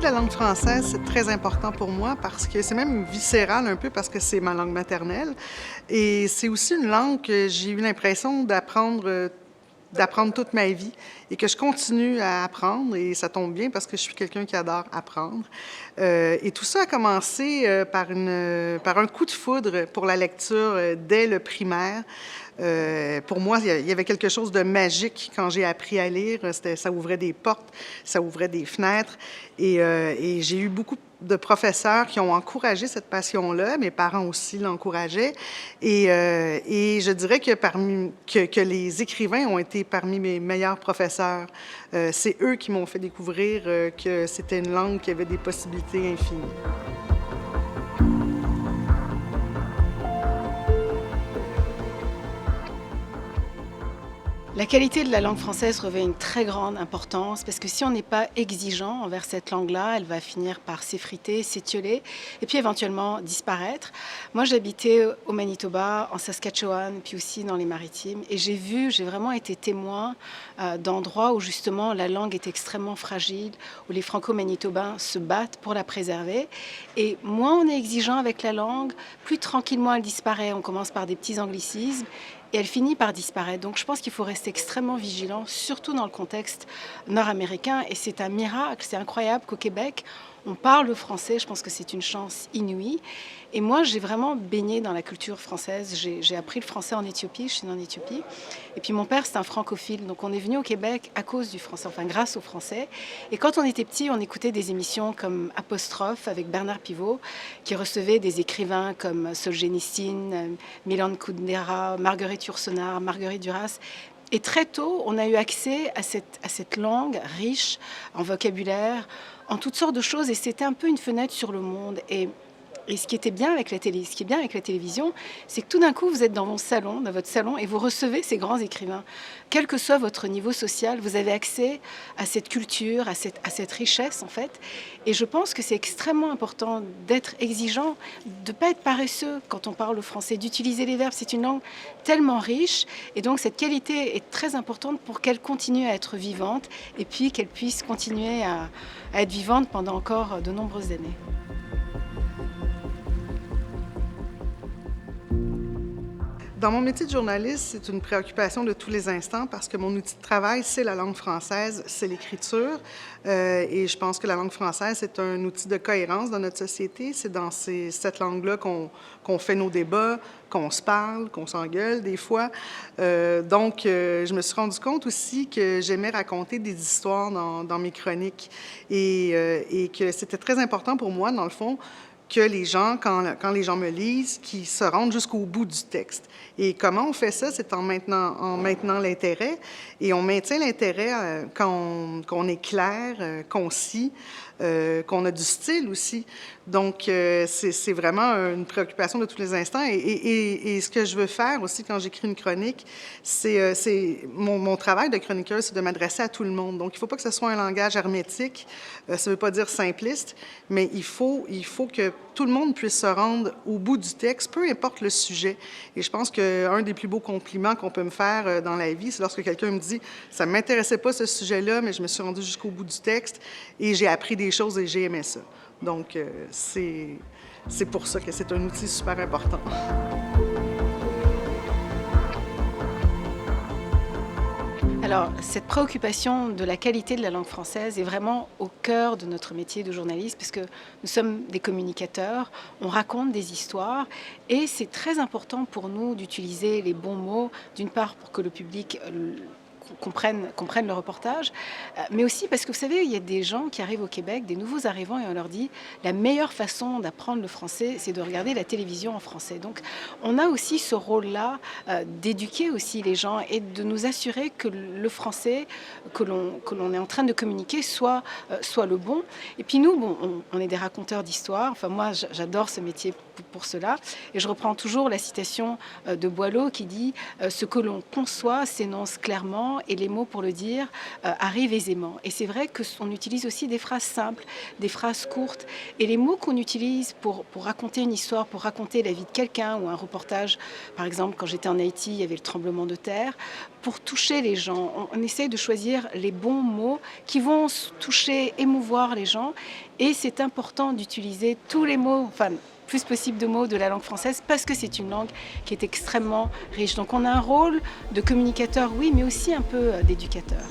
de la langue française, c'est très important pour moi parce que c'est même viscéral un peu parce que c'est ma langue maternelle et c'est aussi une langue que j'ai eu l'impression d'apprendre toute ma vie et que je continue à apprendre et ça tombe bien parce que je suis quelqu'un qui adore apprendre. Et tout ça a commencé par un coup de foudre pour la lecture dès le primaire. Pour moi, il y avait quelque chose de magique quand j'ai appris à lire. Ça ouvrait des portes, ça ouvrait des fenêtres. Et j'ai eu beaucoup de professeurs qui ont encouragé cette passion-là. Mes parents aussi l'encourageaient. Et je dirais que les écrivains ont été parmi mes meilleurs professeurs. C'est eux qui m'ont fait découvrir que c'était une langue qui avait des possibilités infinies. La qualité de la langue française revêt une très grande importance parce que si on n'est pas exigeant envers cette langue-là, elle va finir par s'effriter, s'étioler et puis éventuellement disparaître. Moi, j'habitais au Manitoba, en Saskatchewan, puis aussi dans les Maritimes et j'ai vraiment été témoin d'endroits où justement la langue est extrêmement fragile, où les Franco-Manitobains se battent pour la préserver. Et moins on est exigeant avec la langue, plus tranquillement elle disparaît. On commence par des petits anglicismes et elle finit par disparaître. Donc je pense qu'il faut rester extrêmement vigilant, surtout dans le contexte nord-américain. Et c'est un miracle, c'est incroyable qu'au Québec, on parle le français. Je pense que c'est une chance inouïe. Et moi, j'ai vraiment baigné dans la culture française. J'ai appris le français en Éthiopie, je suis née en Éthiopie. Et puis mon père, c'est un francophile. Donc on est venu au Québec à cause du français, enfin grâce au français. Et quand on était petit, on écoutait des émissions comme Apostrophe avec Bernard Pivot, qui recevait des écrivains comme Solzhenitsyn, Milan Kundera, Marguerite Yourcenar, Marguerite Duras. Et très tôt, on a eu accès à cette langue riche en vocabulaire, en toutes sortes de choses. Et c'était un peu une fenêtre sur le monde. Et ce qui est bien avec la télévision, c'est que tout d'un coup, vous êtes dans votre salon, et vous recevez ces grands écrivains. Quel que soit votre niveau social, vous avez accès à cette culture, à cette richesse, en fait. Et je pense que c'est extrêmement important d'être exigeant, de ne pas être paresseux quand on parle le français, d'utiliser les verbes. C'est une langue tellement riche. Et donc, cette qualité est très importante pour qu'elle continue à être vivante et puis qu'elle puisse continuer à être vivante pendant encore de nombreuses années. Dans mon métier de journaliste, c'est une préoccupation de tous les instants parce que mon outil de travail, c'est la langue française, c'est l'écriture. Et je pense que la langue française, c'est un outil de cohérence dans notre société. C'est dans cette langue-là qu'on fait nos débats, qu'on se parle, qu'on s'engueule des fois. Je me suis rendu compte aussi que j'aimais raconter des histoires dans mes chroniques et que c'était très important pour moi, dans le fond, que les gens, quand les gens me lisent, qu'ils se rendent jusqu'au bout du texte. Et comment on fait ça? C'est en maintenant l'intérêt. Et on maintient l'intérêt quand on est clair, concis, qu'on a du style aussi. Donc, c'est vraiment une préoccupation de tous les instants. Et ce que je veux faire aussi quand j'écris une chronique, mon travail de chroniqueuse, c'est de m'adresser à tout le monde. Donc, il ne faut pas que ce soit un langage hermétique. Ça ne veut pas dire simpliste, mais il faut que tout le monde puisse se rendre au bout du texte, peu importe le sujet. Et je pense qu'un des plus beaux compliments qu'on peut me faire dans la vie, c'est lorsque quelqu'un me dit « ça ne m'intéressait pas ce sujet-là, mais je me suis rendue jusqu'au bout du texte et j'ai appris des choses et j'ai aimé ça ». Donc, c'est pour ça que c'est un outil super important. Alors, cette préoccupation de la qualité de la langue française est vraiment au cœur de notre métier de journaliste, parce que nous sommes des communicateurs, on raconte des histoires, et c'est très important pour nous d'utiliser les bons mots, d'une part pour que le public comprennent le reportage, mais aussi parce que vous savez, il y a des gens qui arrivent au Québec, des nouveaux arrivants, et on leur dit la meilleure façon d'apprendre le français, c'est de regarder la télévision en français. Donc on a aussi ce rôle-là d'éduquer aussi les gens et de nous assurer que le français que l'on est en train de communiquer soit le bon. Et puis nous, on est des raconteurs d'histoires. Enfin moi, j'adore ce métier pour cela. Et je reprends toujours la citation de Boileau qui dit « Ce que l'on conçoit s'énonce clairement et les mots pour le dire arrivent aisément. Et c'est vrai qu'on utilise aussi des phrases simples, des phrases courtes. Et les mots qu'on utilise pour raconter une histoire, pour raconter la vie de quelqu'un ou un reportage, par exemple, quand j'étais en Haïti, il y avait le tremblement de terre, pour toucher les gens, on essaye de choisir les bons mots qui vont toucher, émouvoir les gens. Et c'est important d'utiliser tous les mots, enfin, plus possible de mots de la langue française parce que c'est une langue qui est extrêmement riche. Donc on a un rôle de communicateur, oui, mais aussi un peu d'éducateur.